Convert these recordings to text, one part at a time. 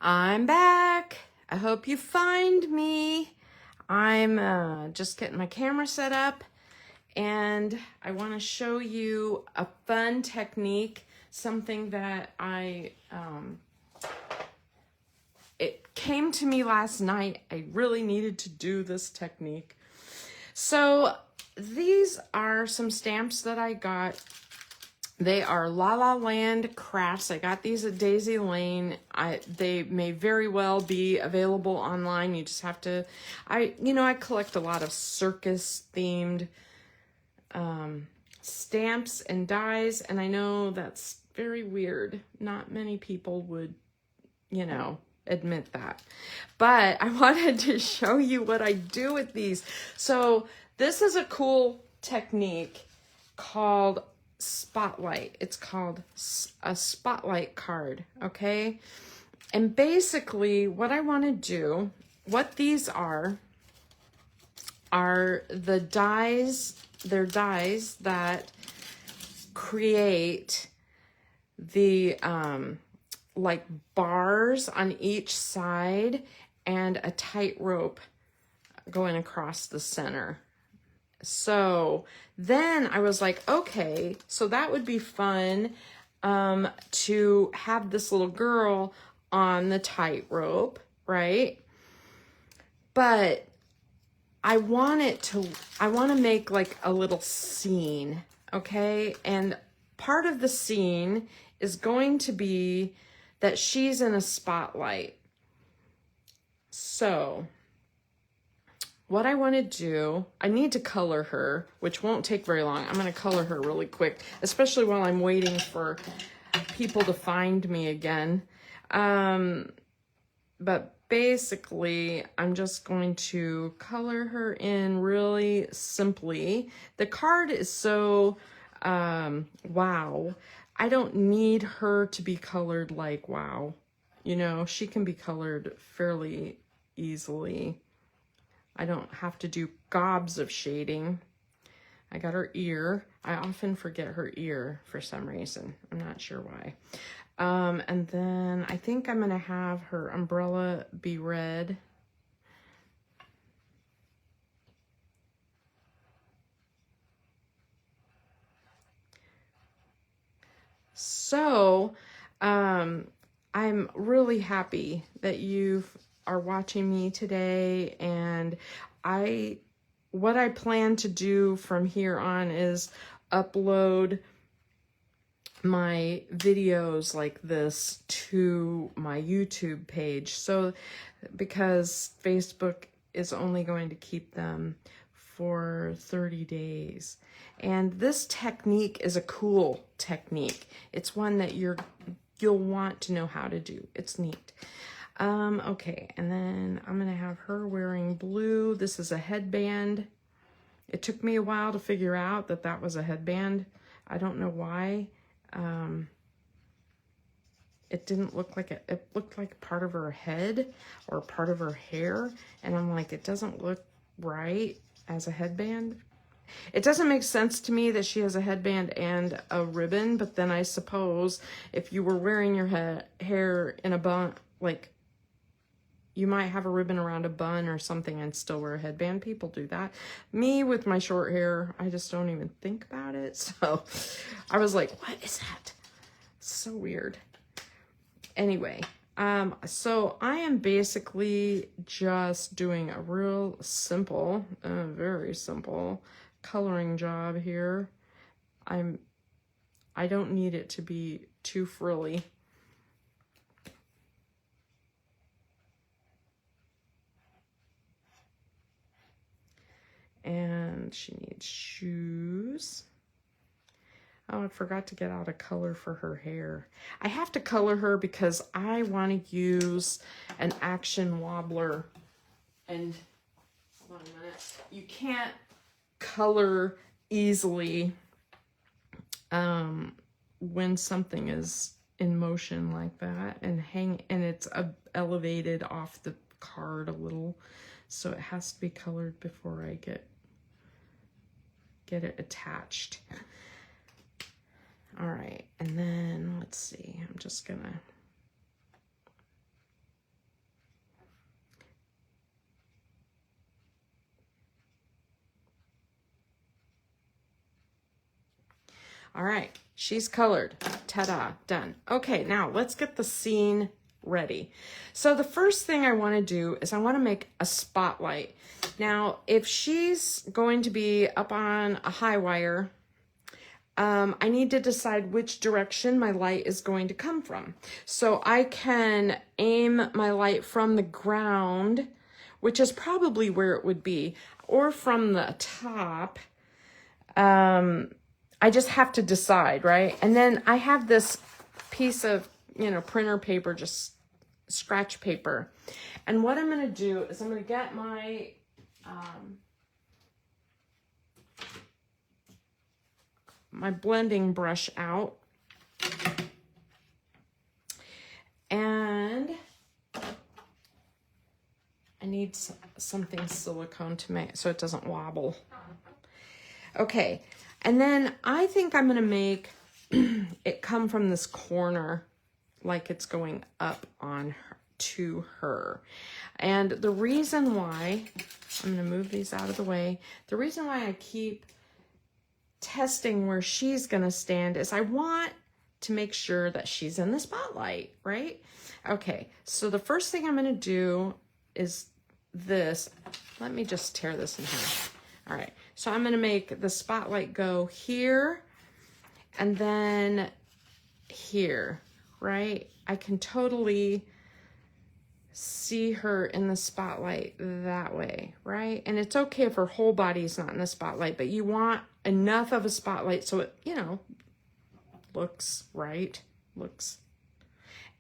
I'm back. I hope you find me. I'm just getting my camera set up, and I want to show you a fun technique, something that it came to me last night. I really needed to do this technique. So these are some stamps that I got. They are LaLaLand Crafts. I got these at Daisy Lane. They may very well be available online. You just have to, I collect a lot of circus themed stamps and dies, and I know that's very weird. Not many people would, admit that. But I wanted to show you what I do with these. So this is a cool technique called spotlight. It's called a spotlight card, okay? And basically what I want to do, what these are the dies. They're dies that create the like bars on each side and a tightrope going across the center. So then I was like, okay, so that would be fun to have this little girl on the tightrope, right? But I want to make like a little scene, okay? And part of the scene is going to be that she's in a spotlight. So what I want to do, I need to color her, which won't take very long. I'm going to color her really quick, especially while I'm waiting for people to find me again. But basically, I'm just going to color her in really simply. The card is so, wow. I don't need her to be colored like wow. She can be colored fairly easily. I don't have to do gobs of shading. I got her ear. I often forget her ear for some reason. I'm not sure why. And then I think I'm going to have her umbrella be red. So, I'm really happy that you are watching me today, and what I plan to do from here on is upload my videos like this to my YouTube page. So, because Facebook is only going to keep them for 30 days. And this technique is a cool technique. It's one that you'll want to know how to do. It's neat. Okay, and then I'm gonna have her wearing blue. This is a headband. It took me a while to figure out that that was a headband. I don't know why. It didn't look like it looked like part of her head or part of her hair. And I'm like, it doesn't look right as a headband. It doesn't make sense to me that she has a headband and a ribbon, but then I suppose if you were wearing your hair in a bun, like you might have a ribbon around a bun or something and still wear a headband. People do that. Me with my short hair, I just don't even think about it. So I was like, what is that? So weird. Anyway, so I am basically just doing a real simple, very simple coloring job here. I don't need it to be too frilly. And she needs shoes. Oh, I forgot to get out a color for her hair. I have to color her because I want to use an action wobbler. And hold on a minute. You can't color easily when something is in motion like that and it's elevated off the card a little. So it has to be colored before I get it attached. All right, and then let's see, I'm just gonna All right, she's colored. Ta-da, done. Okay, now let's get the scene ready. So the first thing I want to do is I want to make a spotlight. Now, if she's going to be up on a high wire, I need to decide which direction my light is going to come from. So I can aim my light from the ground, which is probably where it would be, or from the top. I just have to decide, right? And then I have this piece of, you know, printer paper, just scratch paper. And what I'm going to do is I'm going to get my, my blending brush out. And I need something silicone to make so it doesn't wobble. Okay, and then I think I'm gonna make it come from this corner like it's going up on her, to her. And the reason why, I'm gonna move these out of the way, the reason why I keep testing where she's gonna stand is I want to make sure that she's in the spotlight, right? Okay, so the first thing I'm gonna do is this. Let me just tear this in half. All right, so I'm gonna make the spotlight go here and then here, right? I can totally see her in the spotlight that way, right? And it's okay if her whole body's not in the spotlight, but you want enough of a spotlight so it, you know, looks right,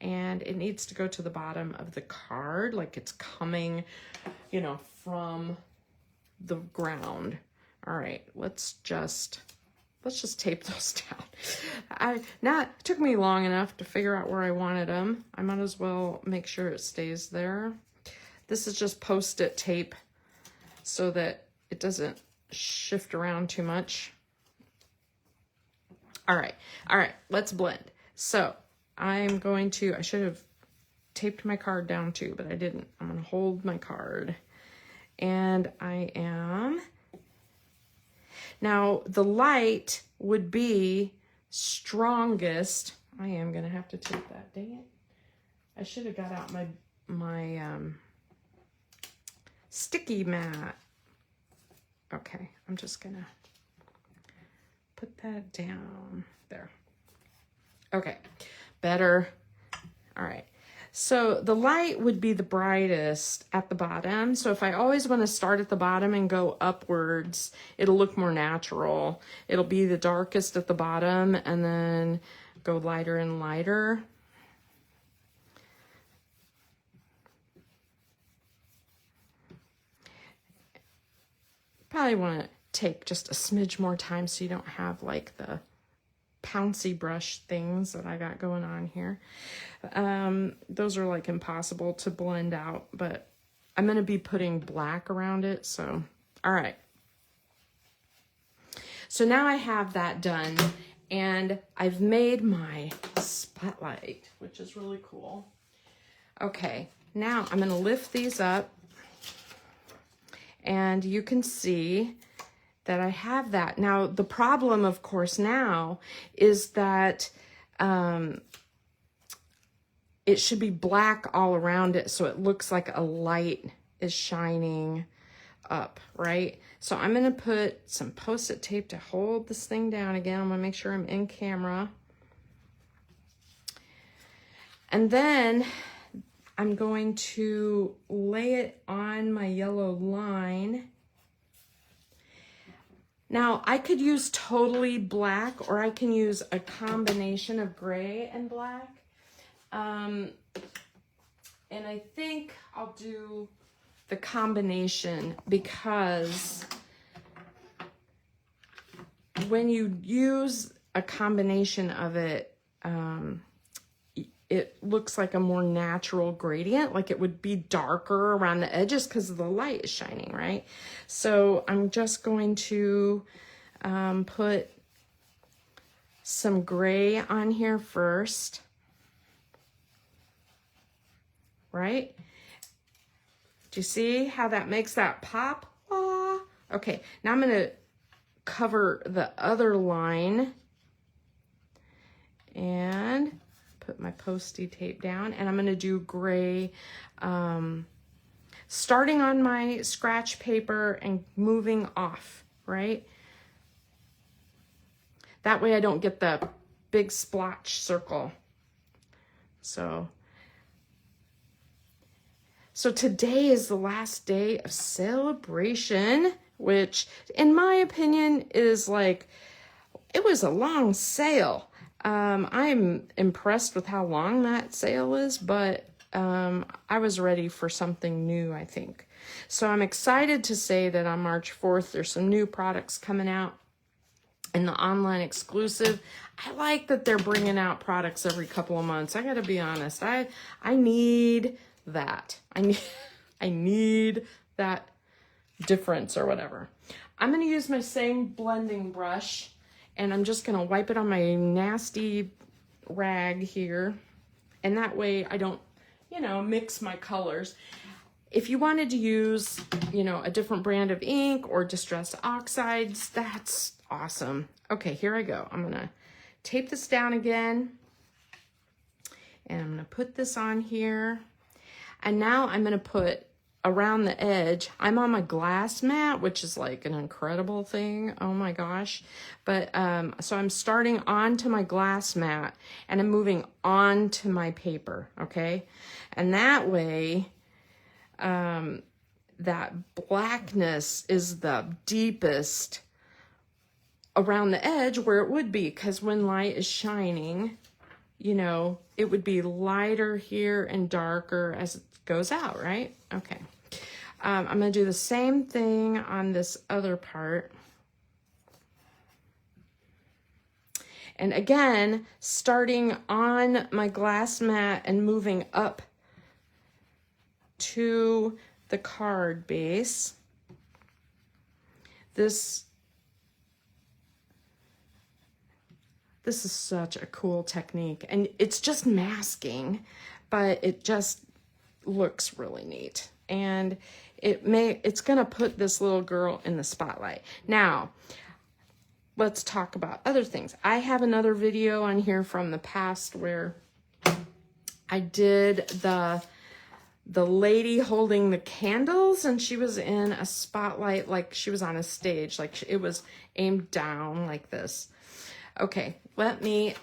and it needs to go to the bottom of the card, like it's coming, you know, from the ground. All right, let's just tape those down. It took me long enough to figure out where I wanted them. I might as well make sure it stays there. This is just Post-it tape so that it doesn't shift around too much. All right, let's blend. So I'm going to, I should have taped my card down too, but I didn't. I'm gonna hold my card. And I am, now the light would be strongest. I am gonna have to tape that, dang it. I should have got out my sticky mat. Okay, I'm just gonna put that down there. Okay, better. All right. So the light would be the brightest at the bottom. So if I always want to start at the bottom and go upwards, it'll look more natural. It'll be the darkest at the bottom and then go lighter and lighter. Probably want to take just a smidge more time so you don't have like the pouncy brush things that I got going on here. Those are like impossible to blend out, but I'm going to be putting black around it. So, all right. So now I have that done and I've made my spotlight, which is really cool. Okay, now I'm going to lift these up and you can see that I have that. Now, the problem, of course, now is that it should be black all around it so it looks like a light is shining up, right? So I'm going to put some Post-it tape to hold this thing down again. I'm going to make sure I'm in camera. And then I'm going to lay it on my yellow line. Now, I could use totally black or I can use a combination of gray and black. And I think I'll do the combination because when you use a combination of it, it looks like a more natural gradient, like it would be darker around the edges because the light is shining, right? So I'm just going to put some gray on here first, right? Do you see how that makes that pop? Ah. Okay, now I'm going to cover the other line and put my Post-it tape down, and I'm going to do gray, starting on my scratch paper and moving off, right? That way I don't get the big splotch circle. So today is the last day of celebration, which in my opinion is like, it was a long sale. I'm impressed with how long that sale is, but I was ready for something new, I think. So I'm excited to say that on March 4th, there's some new products coming out in the online exclusive. I like that they're bringing out products every couple of months. I gotta be honest. I need that. I need that difference or whatever. I'm gonna use my same blending brush, and I'm just gonna wipe it on my nasty rag here. And that way I don't, mix my colors. If you wanted to use, a different brand of ink or distressed oxides, that's awesome. Okay, here I go. I'm gonna tape this down again, and I'm gonna put this on here. And now I'm gonna put around the edge. I'm on my glass mat, which is like an incredible thing. Oh my gosh. But so I'm starting onto my glass mat, and I'm moving onto my paper, okay? And that way, that blackness is the deepest around the edge where it would be, because when light is shining, it would be lighter here and darker as it goes out, right? Okay. I'm going to do the same thing on this other part. And again, starting on my glass mat and moving up to the card base. This is such a cool technique, and it's just masking, but it just looks really neat. And it's gonna put this little girl in the spotlight. Now, let's talk about other things. I have another video on here from the past where I did the lady holding the candles, and she was in a spotlight, like she was on a stage, like it was aimed down like this. Okay, let me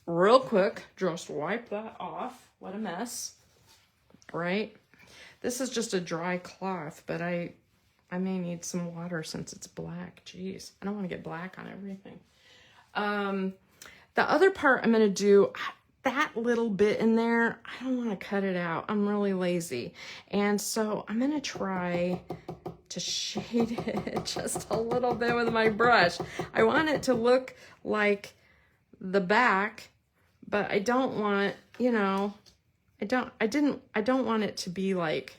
real quick just wipe that off. What a mess, right? This is just a dry cloth, but I may need some water since it's black. Jeez, I don't want to get black on everything. The other part I'm going to do, that little bit in there, I don't want to cut it out. I'm really lazy. And so I'm going to try to shade it just a little bit with my brush. I want it to look like the back, but I don't want, I don't want it to be like,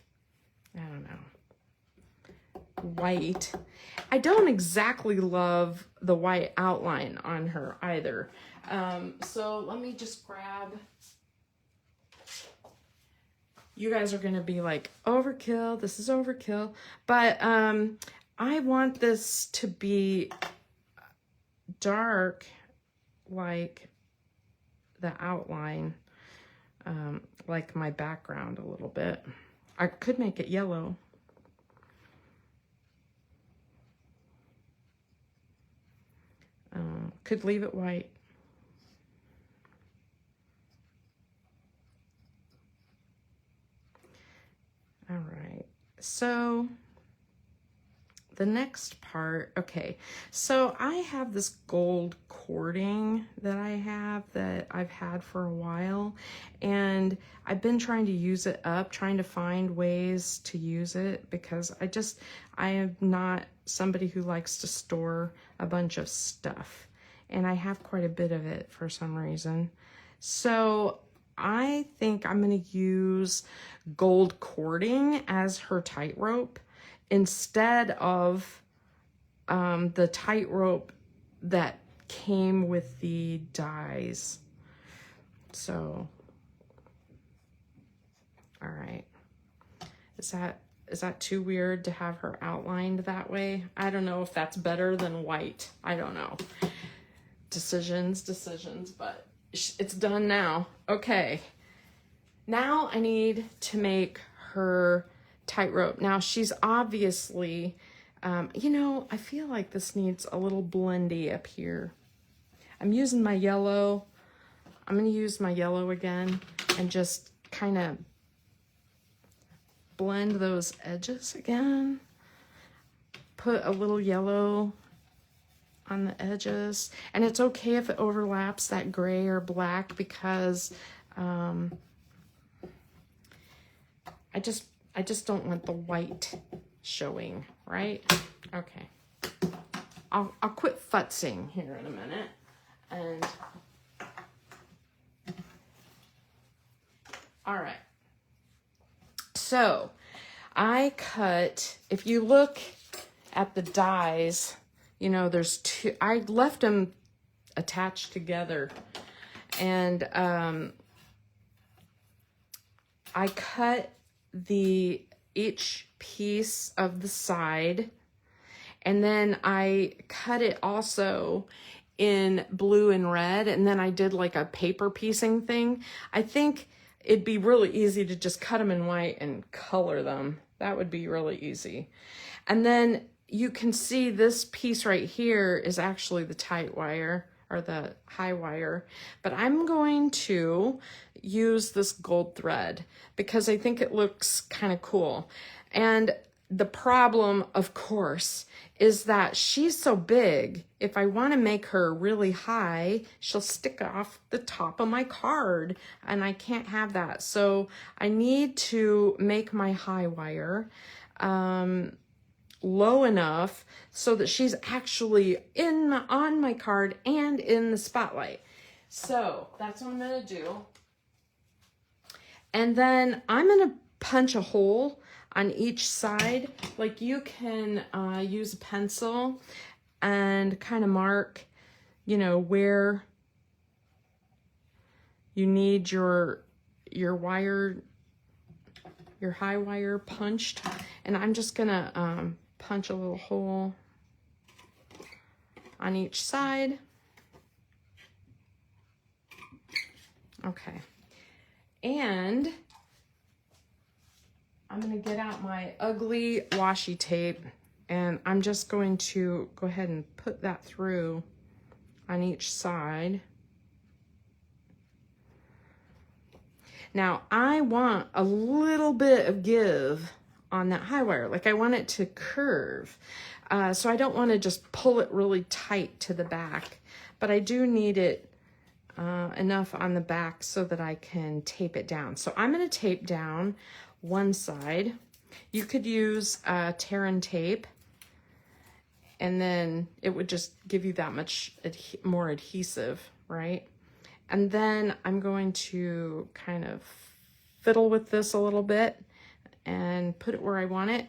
I don't know, white. I don't exactly love the white outline on her either. So let me just grab, you guys are gonna be like, overkill, this is overkill. But I want this to be dark, like the outline, like my background a little bit. I could make it yellow. Could leave it white. All right, so the next part, okay, so I have this gold cording that I've had for a while, and I've been trying to use it up, trying to find ways to use it, because I am not somebody who likes to store a bunch of stuff, and I have quite a bit of it for some reason. So I think I'm going to use gold cording as her tightrope instead of the tightrope that came with the dies. So, all right. Is that too weird to have her outlined that way? I don't know if that's better than white. I don't know. Decisions, but it's done now. Okay. Now I need to make her tightrope. Now she's obviously, you know, I feel like this needs a little blendy up here. I'm using my yellow. I'm going to use my yellow again and just kind of blend those edges again. Put a little yellow on the edges, and it's okay if it overlaps that gray or black, because I just don't want the white showing, right? Okay. I'll quit futzing here in a minute. And all right. So I cut, if you look at the dies, you know, there's two, I left them attached together, and I cut each piece of the side, and then I cut it also in blue and red, and then I did like a paper piecing thing. I think it'd be really easy to just cut them in white and color them. That would be really easy. And then you can see this piece right here is actually the tight wire, or the high wire, but I'm going to use this gold thread because I think it looks kind of cool. And the problem, of course, is that she's so big. If I want to make her really high, she'll stick off the top of my card, and I can't have that. So I need to make my high wire low enough so that she's actually on my card and in the spotlight. So that's what I'm going to do. And then I'm going to punch a hole on each side. Like, you can use a pencil and kind of mark, you know, where you need your wire, your high wire punched. And I'm just going to punch a little hole on each side. Okay. And I'm going to get out my ugly washi tape, and I'm just going to go ahead and put that through on each side. Now, I want a little bit of give on that high wire. Like, I want it to curve. So I don't want to just pull it really tight to the back, but I do need it enough on the back so that I can tape it down. So I'm going to tape down one side. You could use Terran tape, and then it would just give you that much more adhesive, right? And then I'm going to kind of fiddle with this a little bit and put it where I want it.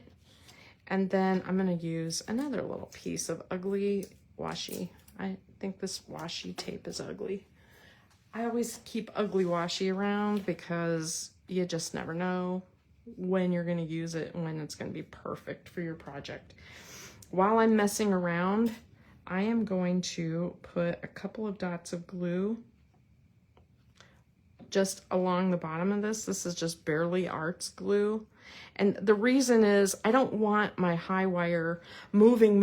And then I'm going to use another little piece of ugly washi. I think this washi tape is ugly. I always keep ugly washi around because you just never know when you're going to use it and when it's going to be perfect for your project. While I'm messing around, I am going to put a couple of dots of glue just along the bottom of this. This is just Barely Arts glue. And the reason is I don't want my high wire moving.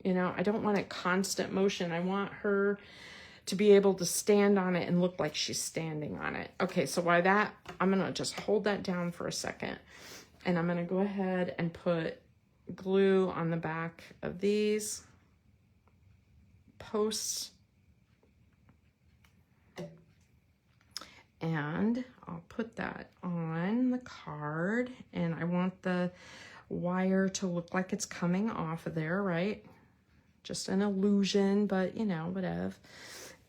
You know, I don't want it constant motion. I want her to be able to stand on it and look like she's standing on it. Okay, so while that, I'm gonna just hold that down for a second, and I'm gonna go ahead and put glue on the back of these posts. And I'll put that on the card, and I want the wire to look like it's coming off of there, right? Just an illusion, but you know, whatever.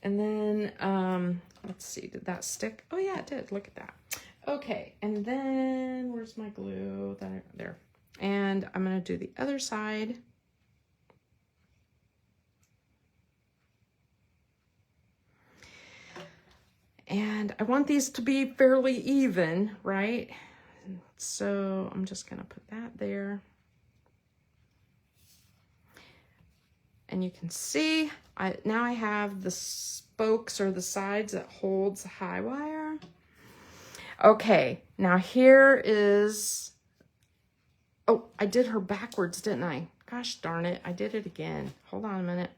And then, let's see, did that stick? Oh yeah, it did, look at that. Okay, and then, where's my glue? There. And I'm gonna do the other side. And I want these to be fairly even, right? So I'm just gonna put that there. And you can see, now I have the spokes or the sides that holds the high wire. Okay, now here is, oh, I did her backwards, didn't I? Gosh darn it, I did it again. Hold on a minute.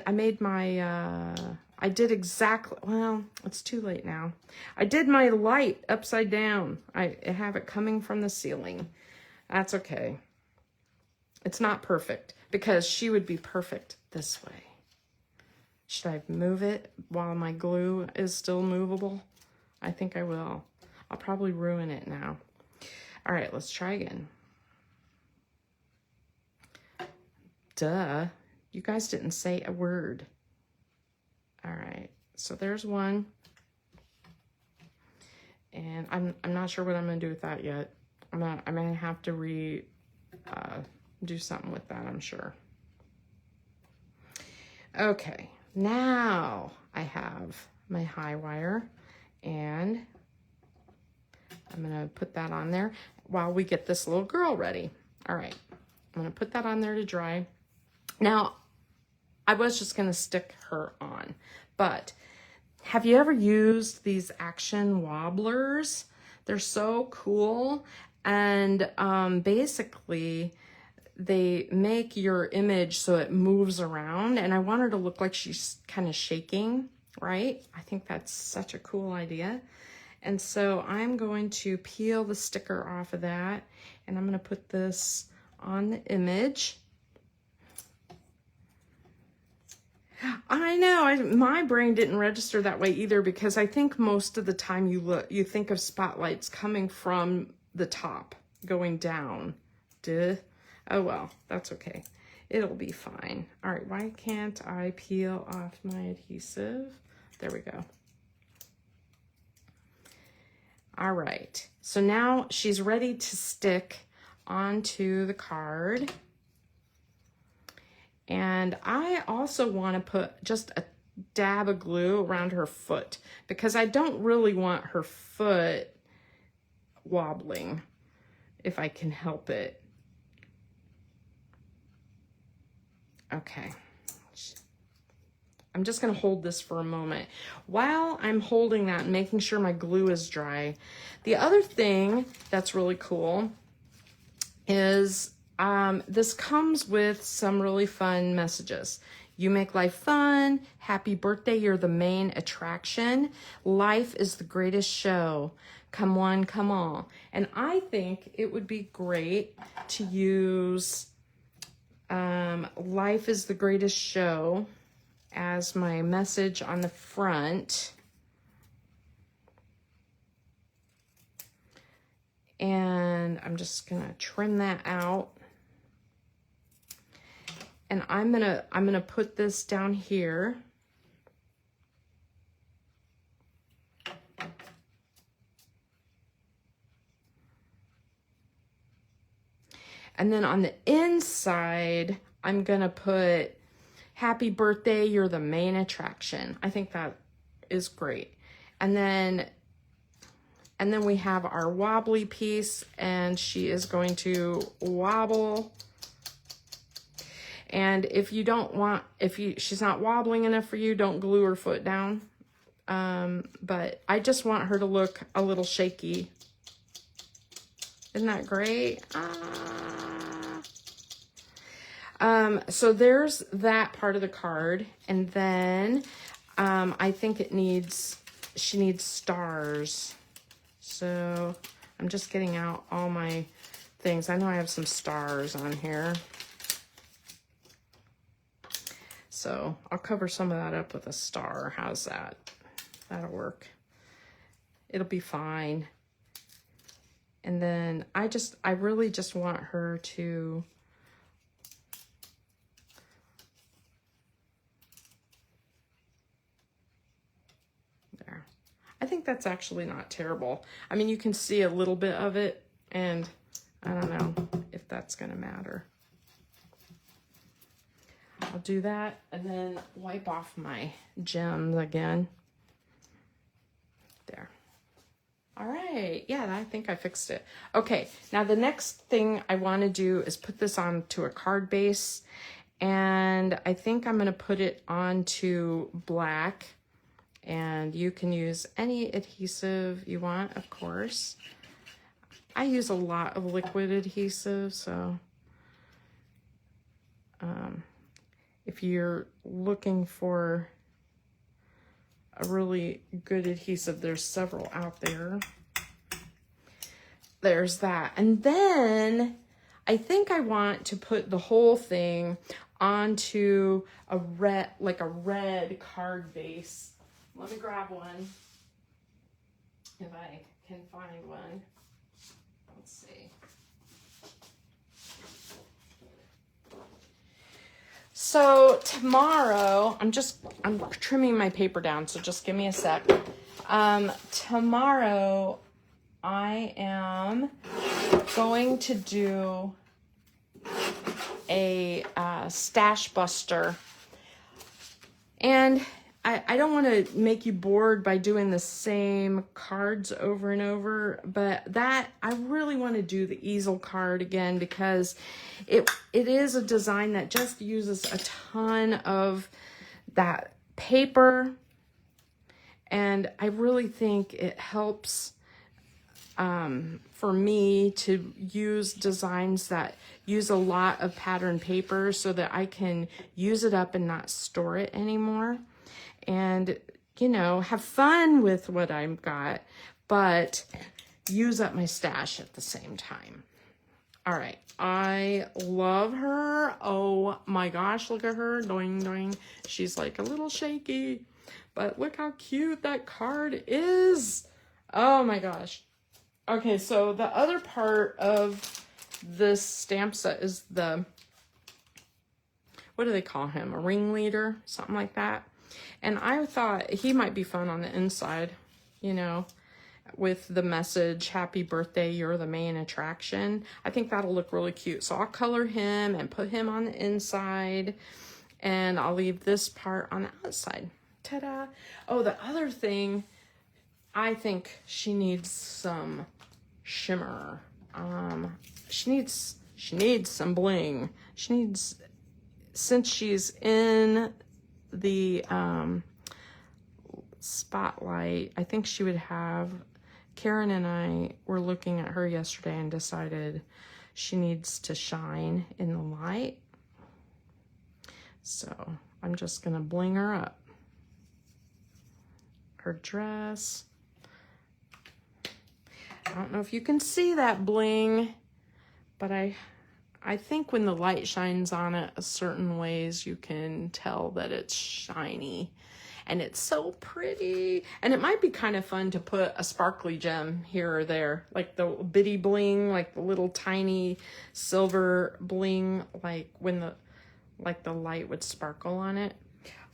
I made my, I did exactly, well, it's too late now. I did my light upside down. I have it coming from the ceiling. That's okay. It's not perfect because she would be perfect this way. Should I move it while my glue is still movable? I think I will. I'll probably ruin it now. All right, let's try again. Duh, you guys didn't say a word. All right, so there's one. And I'm not sure what I'm gonna do with that yet. I'm gonna have to do something with that, I'm sure. Okay, now I have my high wire, and I'm gonna put that on there while we get this little girl ready. All right, I'm gonna put that on there to dry. Now, I was just gonna stick her on, but have you ever used these action wobblers? They're so cool, and basically they make your image so it moves around, and I want her to look like she's kind of shaking, right? I think that's such a cool idea. And so I'm going to peel the sticker off of that, and I'm going to put this on the image. I know, my brain didn't register that way either, because I think most of the time you think of spotlights coming from the top, going down. Duh. Oh well, that's okay. It'll be fine. All right, why can't I peel off my adhesive? There we go. All right, so now she's ready to stick onto the card. And I also want to put just a dab of glue around her foot, because I don't really want her foot wobbling if I can help it. Okay. I'm just going to hold this for a moment. While I'm holding that and making sure my glue is dry, the other thing that's really cool is this comes with some really fun messages. You make life fun. Happy birthday. You're the main attraction. Life is the greatest show. Come one, come all. And I think it would be great to use life is the greatest show as my message on the front. And I'm just gonna trim that out. And I'm gonna put this down here. And then on the inside, I'm gonna put happy birthday, you're the main attraction. I think that is great. And then we have our wobbly piece, and she is going to wobble. And if you don't want, she's not wobbling enough for you, don't glue her foot down. But I just want her to look a little shaky. Isn't that great? So there's that part of the card. And then I think she needs stars. So I'm just getting out all my things. I know I have some stars on here. So I'll cover some of that up with a star. How's that? That'll work. It'll be fine. And then I really just want her to there. I think that's actually not terrible. I mean, you can see a little bit of it, and I don't know if that's gonna matter. I'll do that and then wipe off my gems again. There. All right. Yeah, I think I fixed it. Okay. Now the next thing I want to do is put this onto a card base. And I think I'm going to put it onto black. And you can use any adhesive you want, of course. I use a lot of liquid adhesive, so if you're looking for a really good adhesive, there's several out there. There's that. And then I think I want to put the whole thing onto a red, like a red card base. Let me grab one, if I can find one. Let's see. So tomorrow, I'm trimming my paper down, so just give me a sec. Tomorrow, I am going to do a stash buster. And I don't want to make you bored by doing the same cards over and over, but I really want to do the easel card again because it is a design that just uses a ton of that paper, and I really think it helps for me to use designs that use a lot of pattern paper so that I can use it up and not store it anymore. And, you know, have fun with what I've got, but use up my stash at the same time. All right. I love her. Oh my gosh, look at her. Doing, doing. She's like a little shaky, but look how cute that card is. Oh my gosh. Okay, so the other part of this stamp set is what do they call him? A ringleader? Something like that. And I thought he might be fun on the inside, you know, with the message, happy birthday, you're the main attraction. I think that'll look really cute. So I'll color him and put him on the inside, and I'll leave this part on the outside. Ta-da. Oh, the other thing, I think she needs some shimmer. She needs some bling. She needs, since she's in the spotlight, I think she would have, Karen and I were looking at her yesterday and decided she needs to shine in the light. So I'm just gonna bling her up. Her dress. I don't know if you can see that bling, but I think when the light shines on it a certain ways, you can tell that it's shiny. And it's so pretty. And it might be kind of fun to put a sparkly gem here or there. Like the bitty bling, like the little tiny silver bling, like when the light would sparkle on it.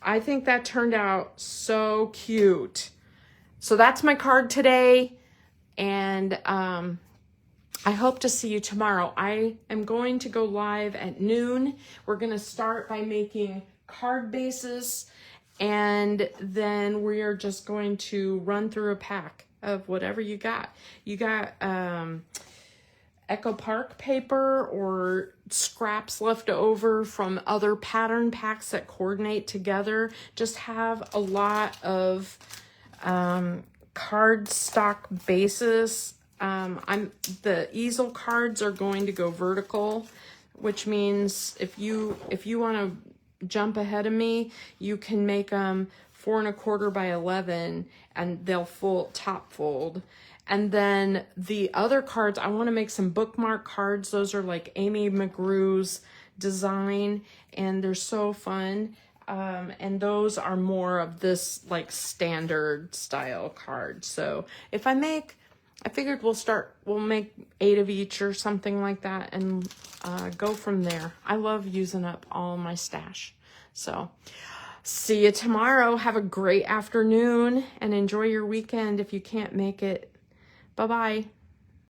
I think that turned out so cute. So that's my card today. And I hope to see you tomorrow. I am going to go live at noon. We're going to start by making card bases, and then we are just going to run through a pack of whatever you got. You got Echo Park paper or scraps left over from other pattern packs that coordinate together. Just have a lot of cardstock bases. The easel cards are going to go vertical, which means if you want to jump ahead of me, you can make them 4 1/4 by 11, and they'll top fold. And then the other cards, I want to make some bookmark cards. Those are like Amy McGrew's design, and they're so fun. And those are more of this like standard style card. So if I figured we'll make 8 of each or something like that, and go from there. I love using up all my stash. So see you tomorrow. Have a great afternoon and enjoy your weekend if you can't make it. Bye-bye.